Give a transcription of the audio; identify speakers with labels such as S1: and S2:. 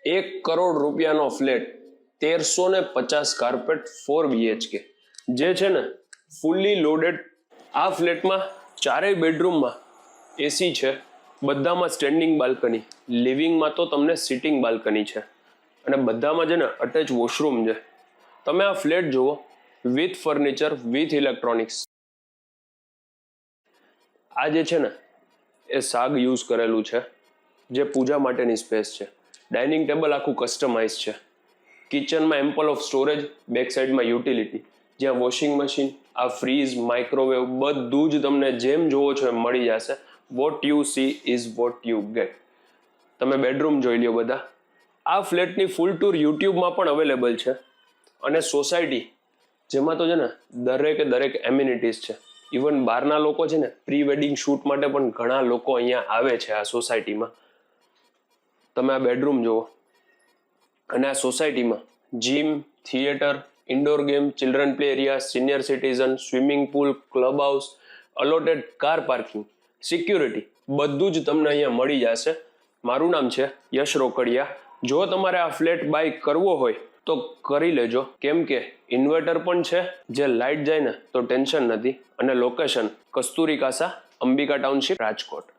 S1: ₹1 crore flat, 1350 carpet, 4 BHK જે છે ને ફૂલ્લી લોડેડ. આ ફ્લેટમાં 4 બેડરૂમમાં એસી છે, બધામાં સ્ટેન્ડિંગ બાલ્કની, લિવિંગમાં તો તમને સિટિંગ બાલ્કની છે અને બધામાં છે ને અટેચ વોશરૂમ છે. તમે આ ફ્લેટ જુઓ, વિથ ફર્નિચર, વિથ ઇલેક્ટ્રોનિક્સ. આ જે છે ને એ સાગ યુઝ કરેલું છે, જે પૂજા માટેની સ્પેસ છે. ડાઇનિંગ ટેબલ આખું કસ્ટમાઇઝ છે. કિચનમાં એમ્પલ ઓફ સ્ટોરેજ, બેક સાઈડમાં યુટિલિટી, જ્યાં વોશિંગ મશીન, આ ફ્રીઝ, માઇક્રોવેવ બધું જ તમને જેમ જોવો છો એમ મળી જશે. What you she is what you get. તમે બેડરૂમ જોઈ લ્યો બધા. આ ફ્લેટની ફૂલ ટૂર યુટ્યુબમાં પણ અવેલેબલ છે. અને સોસાયટી જેમાં તો છે ને દરેક એમ્યુનિટીઝ છે. ઇવન બહારના લોકો છે ને પ્રી વેડિંગ શૂટ માટે પણ ઘણા લોકો અહીંયા આવે છે આ સોસાયટીમાં. તમે આ બેડરૂમ જુઓ. અને આ સોસાયટીમાં gym, theatre, indoor game, children play area, senior citizen, swimming pool, club house, allotted car parking, security બધું જ તમને અહીંયા મળી જશે. મારું નામ છે યશ રોકડિયા. જો તમારે આ ફ્લેટ બાય કરવો હોય તો કરી લેજો, કેમ કે ઇન્વર્ટર પણ છે. જે લાઇટ જાય ને તો ટેન્શન નથી. અને લોકેશન કસ્તુરી કાસા, અંબિકા ટાઉનશીપ, રાજકોટ.